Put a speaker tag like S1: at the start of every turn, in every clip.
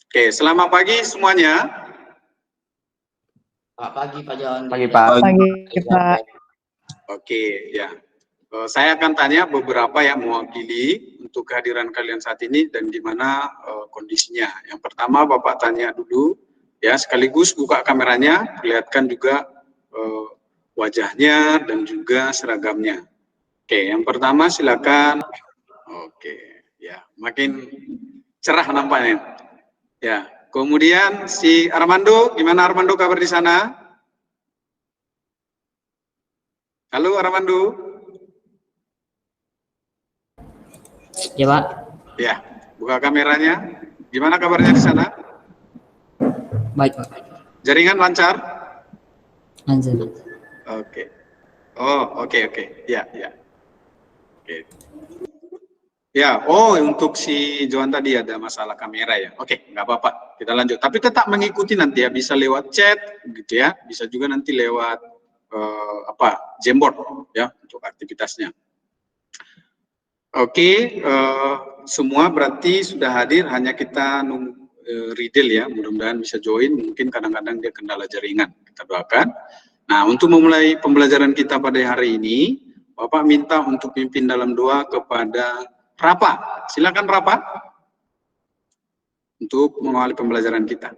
S1: Oke, selamat pagi semuanya.
S2: Pagi Pak John.
S3: Pagi Pak.
S4: Pagi Pak.
S1: Oke, ya. Saya akan tanya beberapa yang mewakili untuk kehadiran kalian saat ini dan gimana kondisinya. Yang pertama Bapak tanya dulu, ya sekaligus buka kameranya, perlihatkan juga wajahnya dan juga seragamnya. Oke, yang pertama silakan. Oke, ya makin cerah nampaknya. Ya, kemudian si Armando, gimana Armando kabar di sana? Halo Armando.
S2: Ya Pak.
S1: Ya, buka kameranya. Gimana kabarnya di sana?
S2: Baik Pak.
S1: Jaringan lancar?
S2: Lanjut.
S1: Oke. Oh, oke. Ya. Oke. Ya, untuk si Johan tadi ada masalah kamera ya. Oke, nggak apa-apa. Kita lanjut. Tapi tetap mengikuti nanti ya. Bisa lewat chat, gitu ya. Bisa juga nanti lewat Jamboard ya untuk aktivitasnya. Oke, semua berarti sudah hadir. Hanya kita nunggu Ridel ya. Mudah-mudahan bisa join. Mungkin kadang-kadang dia kendala jaringan. Kita doakan. Nah, untuk memulai pembelajaran kita pada hari ini, Bapak minta untuk pimpin dalam doa kepada Rapa. Silakan Rapa untuk mengawali pembelajaran kita.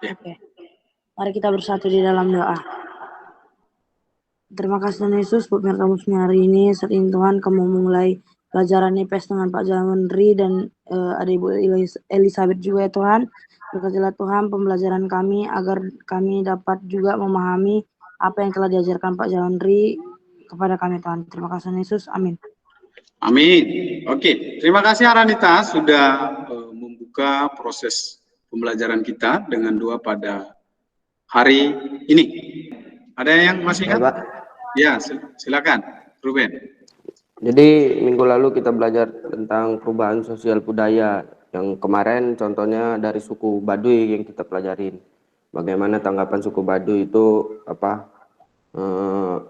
S4: Oke. Mari kita bersatu di dalam doa. Terima kasih Tuhan Yesus buat kamu hari ini. Saat ini Tuhan kamu memulai pelajaran IPS dengan Pak Jamandri dan ada Ibu Elizabeth juga ya Tuhan. Berkatilah Tuhan pembelajaran kami agar kami dapat juga memahami apa yang telah diajarkan Pak Jamandri kepada kami Tuhan. Terima kasih Tuhan Yesus. Amin.
S1: Amin. Oke, terima kasih Aranita sudah membuka proses pembelajaran kita dengan doa pada hari ini. Ada yang masih ingat?
S3: Pak.
S1: Ya, silakan, Ruben.
S3: Jadi minggu lalu kita belajar tentang perubahan sosial budaya. Yang kemarin contohnya dari suku Baduy yang kita pelajarin. Bagaimana tanggapan suku Baduy itu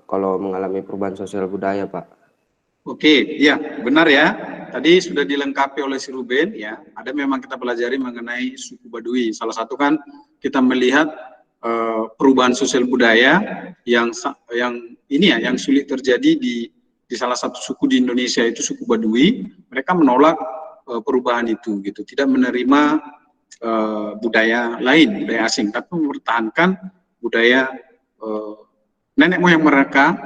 S3: kalau mengalami perubahan sosial budaya, Pak. Oke,
S1: ya benar ya. Tadi sudah dilengkapi oleh si Ruben ya. Ada memang kita pelajari mengenai suku Baduy. Salah satu kan kita melihat perubahan sosial budaya yang sulit terjadi di salah satu suku di Indonesia itu suku Baduy. Mereka menolak perubahan itu gitu, tidak menerima budaya lain, budaya asing, tapi mempertahankan budaya nenek moyang mereka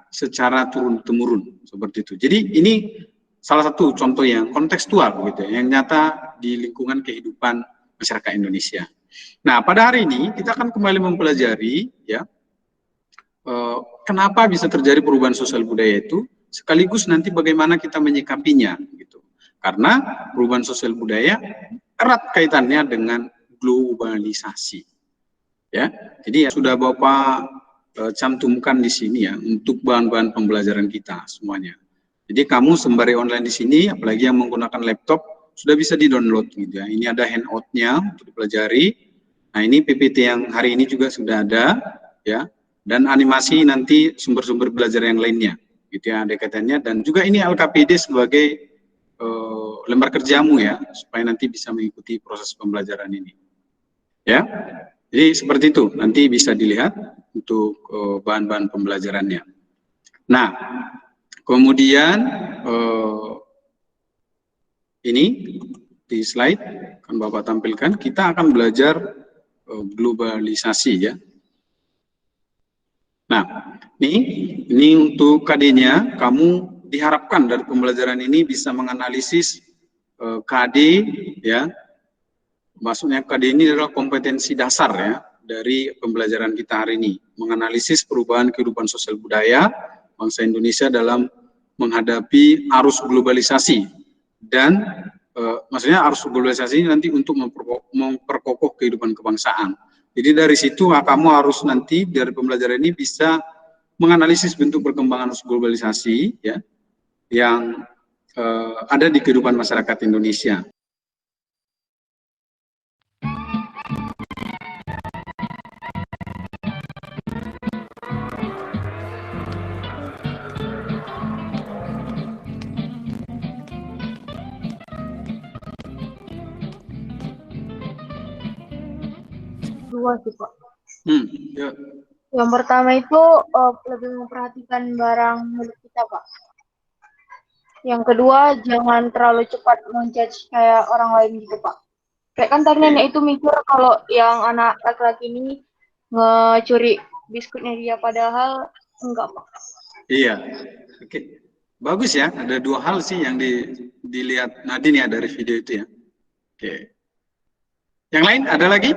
S1: secara turun temurun seperti itu. Jadi ini salah satu contoh yang kontekstual gitu, yang nyata di lingkungan kehidupan masyarakat Indonesia. Nah, pada hari ini kita akan kembali mempelajari ya kenapa bisa terjadi perubahan sosial budaya itu, sekaligus nanti bagaimana kita menyikapinya gitu. Karena perubahan sosial budaya erat kaitannya dengan globalisasi. Ya. Jadi ya sudah Bapak cantumkan di sini ya untuk bahan-bahan pembelajaran kita semuanya. Jadi kamu sembari online di sini, apalagi yang menggunakan laptop, sudah bisa di-download gitu ya. Ini ada handout-nya untuk dipelajari. Nah, ini PPT yang hari ini juga sudah ada ya. Dan animasi nanti sumber-sumber belajar yang lainnya gitu ya, ada kaitannya. Dan juga ini LKPD sebagai lembar kerjamu ya, supaya nanti bisa mengikuti proses pembelajaran ini. Ya. Jadi seperti itu, nanti bisa dilihat untuk bahan-bahan pembelajarannya. Nah, kemudian ini di slide akan Bapak tampilkan, kita akan belajar globalisasi ya. Nah, ini untuk KD-nya, kamu diharapkan dari pembelajaran ini bisa menganalisis KD ya. Maksudnya KD ini adalah kompetensi dasar ya dari pembelajaran kita hari ini, menganalisis perubahan kehidupan sosial budaya bangsa Indonesia dalam menghadapi arus globalisasi dan maksudnya arus globalisasi ini nanti untuk memperkokoh kehidupan kebangsaan. Jadi dari situ kamu harus nanti dari pembelajaran ini bisa menganalisis bentuk perkembangan arus globalisasi ya yang ada di kehidupan masyarakat Indonesia.
S5: dua sih Pak.
S1: Ya.
S5: Yang pertama itu lebih memperhatikan barang milik kita Pak. Yang kedua jangan terlalu cepat menjudge kayak orang lain gitu Pak. Kayak kan tadi nenek itu mikir kalau yang anak laki-laki ini ngecuri biskuitnya dia, padahal enggak Pak.
S1: Iya, oke. Bagus ya, ada dua hal sih yang dilihat Nadine ya dari video itu ya. Oke. Yang lain ada lagi?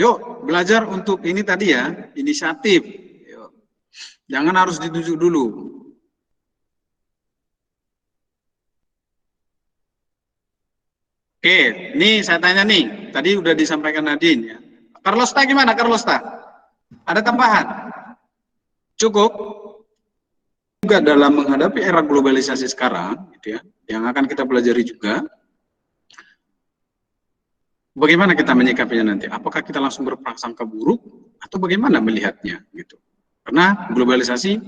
S1: Yuk, belajar untuk ini tadi ya, inisiatif. Yuk. Jangan harus ditunjuk dulu. Oke, ini saya tanya nih, tadi udah disampaikan Nadine ya. Carlosta gimana Carlosta? Ada tambahan? Cukup? Juga dalam menghadapi era globalisasi sekarang, gitu ya, yang akan kita pelajari juga, bagaimana kita menyikapinya nanti? Apakah kita langsung berprasangka buruk atau bagaimana melihatnya, gitu? Karena globalisasi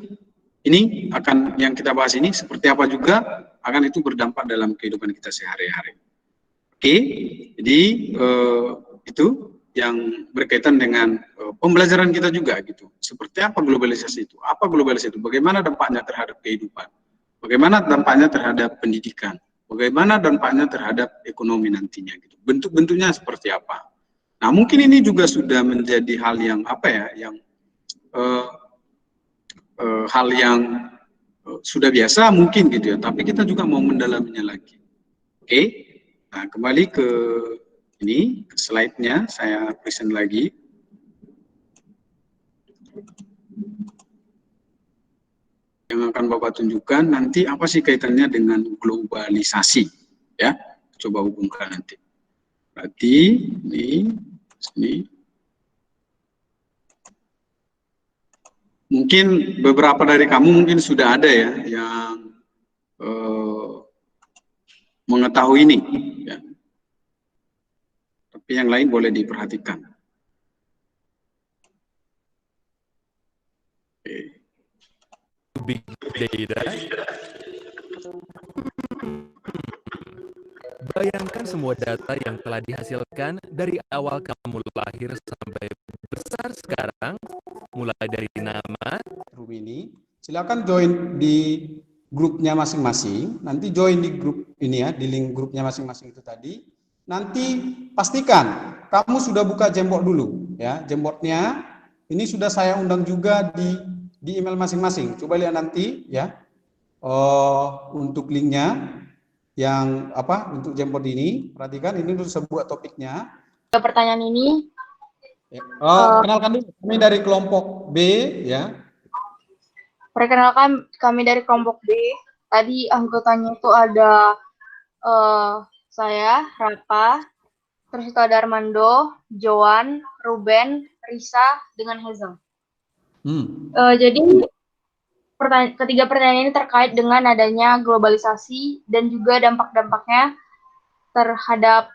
S1: ini akan yang kita bahas ini seperti apa juga akan itu berdampak dalam kehidupan kita sehari-hari. Oke, jadi itu yang berkaitan dengan pembelajaran kita juga gitu. Seperti apa globalisasi itu? Apa globalisasi itu? Bagaimana dampaknya terhadap kehidupan? Bagaimana dampaknya terhadap pendidikan? Bagaimana dampaknya terhadap ekonomi nantinya gitu. Bentuk-bentuknya seperti apa? Nah, mungkin ini juga sudah menjadi hal yang apa ya, yang hal yang sudah biasa mungkin gitu ya, tapi kita juga mau mendalaminya lagi. Oke. Nah, kembali ke ini, ke slide-nya, saya present lagi. Yang akan Bapak tunjukkan nanti apa sih kaitannya dengan globalisasi, ya. Coba hubungkan nanti. Berarti ini, sini. Mungkin beberapa dari kamu mungkin sudah ada ya yang mengetahui ini, ya. Tapi yang lain boleh diperhatikan.
S6: Big data. Bayangkan semua data yang telah dihasilkan dari awal kamu lahir sampai besar sekarang, mulai dari nama.
S7: Ini silakan join di grupnya masing-masing. Nanti join di grup ini ya, di link grupnya masing-masing itu tadi. Nanti pastikan kamu sudah buka Jamboard dulu ya. Jamboardnya ini sudah saya undang juga di email masing-masing. Coba lihat nanti ya. Untuk linknya yang apa untuk Jamboard ini, perhatikan ini untuk sebuah topiknya.
S5: Pertanyaan ini.
S7: Kenalkan dulu kami dari kelompok B ya.
S5: Perkenalkan kami dari kelompok B. Tadi anggotanya itu ada saya, Rapa, terus itu ada Armando, Joan, Ruben, Risa, dengan Hazel. Jadi ketiga pertanyaan ini terkait dengan adanya globalisasi dan juga dampak-dampaknya terhadap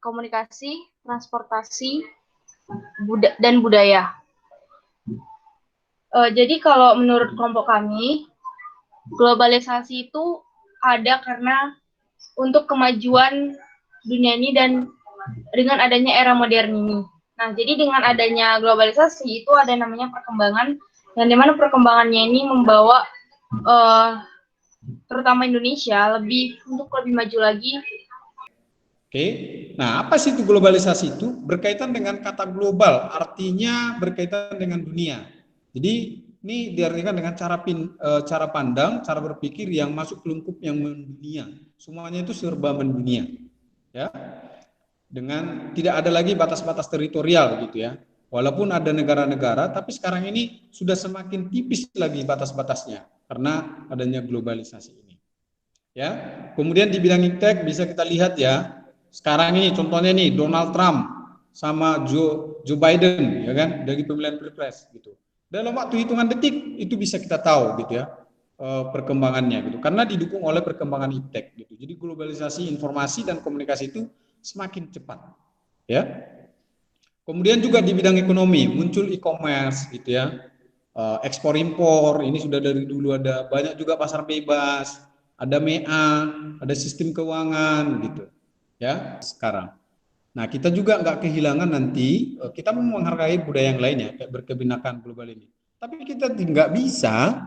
S5: komunikasi, transportasi, dan budaya. Jadi kalau menurut kelompok kami, globalisasi itu ada karena untuk kemajuan dunia ini dan dengan adanya era modern ini. Nah, jadi dengan adanya globalisasi itu ada namanya perkembangan, yang dimana perkembangannya ini membawa terutama Indonesia untuk lebih maju lagi.
S7: Oke, nah apa sih itu globalisasi itu? Berkaitan dengan kata global, artinya berkaitan dengan dunia. Jadi ini diartikan dengan cara pandang, cara berpikir yang masuk ke lingkup yang mendunia. Semuanya itu serba mendunia, ya. Dengan tidak ada lagi batas-batas teritorial gitu ya. Walaupun ada negara-negara, tapi sekarang ini sudah semakin tipis lagi batas-batasnya karena adanya globalisasi ini. Ya. Kemudian di bidang iptek bisa kita lihat ya. Sekarang ini contohnya nih Donald Trump sama Joe Biden ya kan dari pemilihan pilpres gitu. Dalam waktu hitungan detik itu bisa kita tahu gitu ya perkembangannya gitu karena didukung oleh perkembangan iptek gitu. Jadi globalisasi informasi dan komunikasi itu semakin cepat ya. Kemudian juga di bidang ekonomi muncul e-commerce gitu ya. Ekspor impor ini sudah dari dulu ada, banyak juga pasar bebas, ada MEA, ada sistem keuangan gitu. Ya, sekarang. Nah, kita juga nggak kehilangan nanti, kita mau menghargai budaya yang lainnya, kayak berkebinekaan global ini. Tapi kita nggak bisa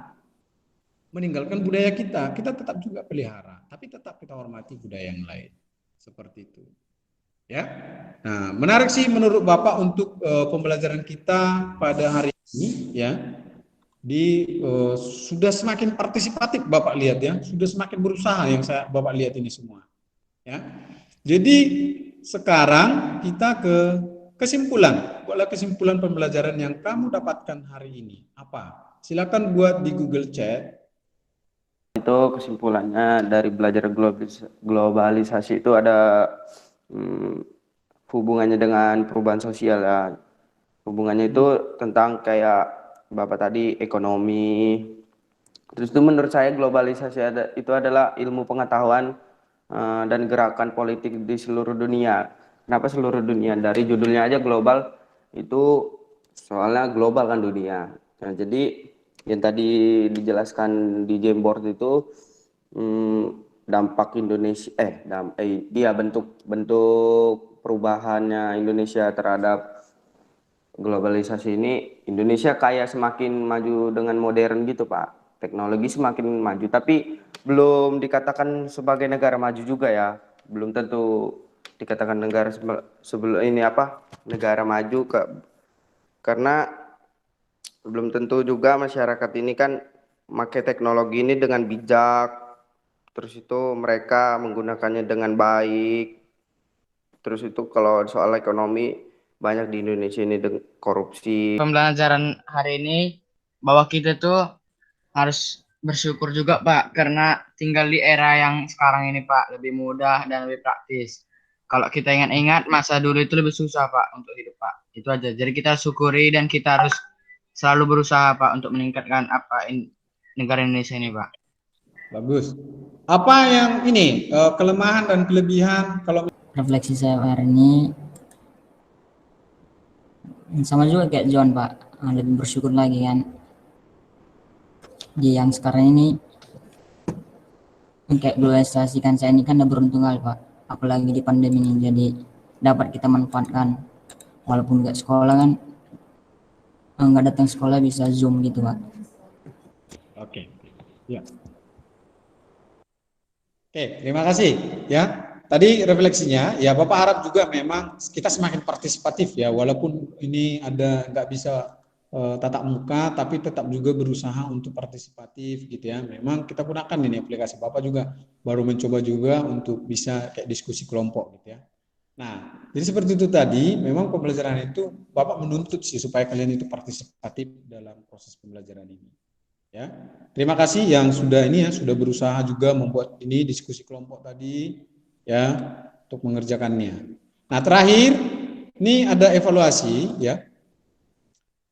S7: meninggalkan budaya kita. Kita tetap juga pelihara, tapi tetap kita hormati budaya yang lain. Seperti itu. Ya. Nah, menarik sih menurut Bapak untuk pembelajaran kita pada hari ini, ya. Sudah semakin partisipatif Bapak lihat ya, sudah semakin berusaha yang Bapak lihat ini semua. Ya. Jadi sekarang kita ke kesimpulan. Buatlah kesimpulan pembelajaran yang kamu dapatkan hari ini. Apa? Silakan buat di Google Chat.
S3: Itu kesimpulannya dari belajar globalisasi itu ada hubungannya dengan perubahan sosial ya. Hubungannya itu tentang kayak Bapak tadi ekonomi. Terus itu menurut saya globalisasi itu adalah ilmu pengetahuan dan gerakan politik di seluruh dunia. Kenapa seluruh dunia? Dari judulnya aja global, itu soalnya global kan dunia. Nah, jadi yang tadi dijelaskan di Jamboard itu dampak Indonesia bentuk perubahannya Indonesia terhadap globalisasi ini. Indonesia kayak semakin maju dengan modern gitu Pak. Teknologi semakin maju, tapi belum dikatakan sebagai negara maju juga ya. Belum tentu dikatakan negara sebelum ini negara maju karena belum tentu juga masyarakat ini kan pakai teknologi ini dengan bijak. Terus itu mereka menggunakannya dengan baik. Terus itu kalau soal ekonomi banyak di Indonesia ini korupsi.
S2: Pembelajaran hari ini bahwa kita tuh harus bersyukur juga Pak, karena tinggal di era yang sekarang ini Pak, lebih mudah dan lebih praktis. Kalau kita ingat-ingat masa dulu itu lebih susah Pak untuk hidup Pak. Itu aja. Jadi kita syukuri dan kita harus selalu berusaha Pak untuk meningkatkan negara Indonesia ini Pak.
S7: Bagus. Apa yang ini kelemahan dan kelebihan kalau
S2: Refleksi saya hari ini sama juga kayak John Pak, lebih bersyukur lagi kan. Di yang sekarang ini kayak globalisasi kan, saya ini kan udah beruntung kali Pak, apalagi di pandemi ini, jadi dapat kita manfaatkan walaupun nggak sekolah kan, nggak datang sekolah bisa Zoom gitu Pak.
S7: Oke. Ya. Oke, terima kasih ya. Tadi refleksinya ya Bapak harap juga memang kita semakin partisipatif ya, walaupun ini ada nggak bisa tatap muka, tapi tetap juga berusaha untuk partisipatif gitu ya. Memang kita gunakan ini aplikasi. Bapak juga baru mencoba juga untuk bisa kayak diskusi kelompok gitu ya. Nah, jadi seperti itu tadi, memang pembelajaran itu Bapak menuntut sih supaya kalian itu partisipatif dalam proses pembelajaran ini. Ya, terima kasih yang sudah ini ya, sudah berusaha juga membuat ini diskusi kelompok tadi ya untuk mengerjakannya. Nah, terakhir ini ada evaluasi ya.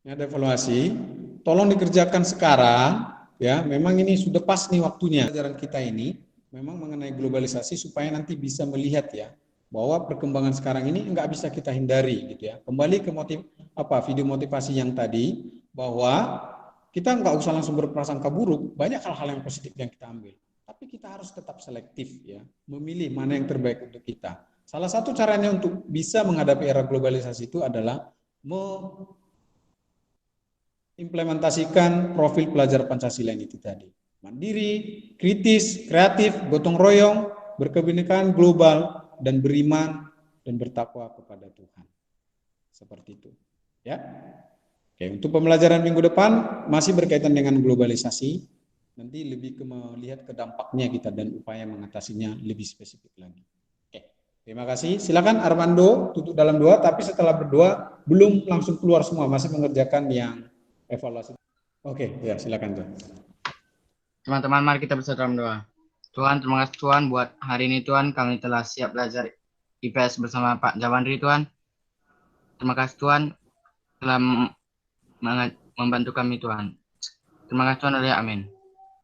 S7: Ini ada evaluasi, tolong dikerjakan sekarang ya. Memang ini sudah pas nih waktunya. Pelajaran kita ini memang mengenai globalisasi supaya nanti bisa melihat ya bahwa perkembangan sekarang ini nggak bisa kita hindari gitu ya. Kembali ke video motivasi yang tadi, bahwa kita nggak usah langsung berprasangka buruk, banyak hal-hal yang positif yang kita ambil. Tapi kita harus tetap selektif ya, memilih mana yang terbaik untuk kita. Salah satu caranya untuk bisa menghadapi era globalisasi itu adalah implementasikan profil pelajar Pancasila itu tadi. Mandiri, kritis, kreatif, gotong royong, berkebinekaan global, dan beriman dan bertakwa kepada Tuhan. Seperti itu. Ya. Oke, untuk pembelajaran minggu depan masih berkaitan dengan globalisasi. Nanti lebih melihat ke dampaknya kita dan upaya mengatasinya lebih spesifik lagi. Oke, terima kasih. Silakan Armando tutup dalam doa, tapi setelah berdoa belum langsung keluar semua, masih mengerjakan yang evaluasi. Oke, ya silakan Tuhan.
S2: Teman-teman, mari kita bersatu dalam doa. Tuhan, terima kasih Tuhan buat hari ini Tuhan, kami telah siap belajar IPS bersama Pak Jawandri Tuhan. Terima kasih Tuhan telah membantu kami Tuhan. Terima kasih Tuhan, amin.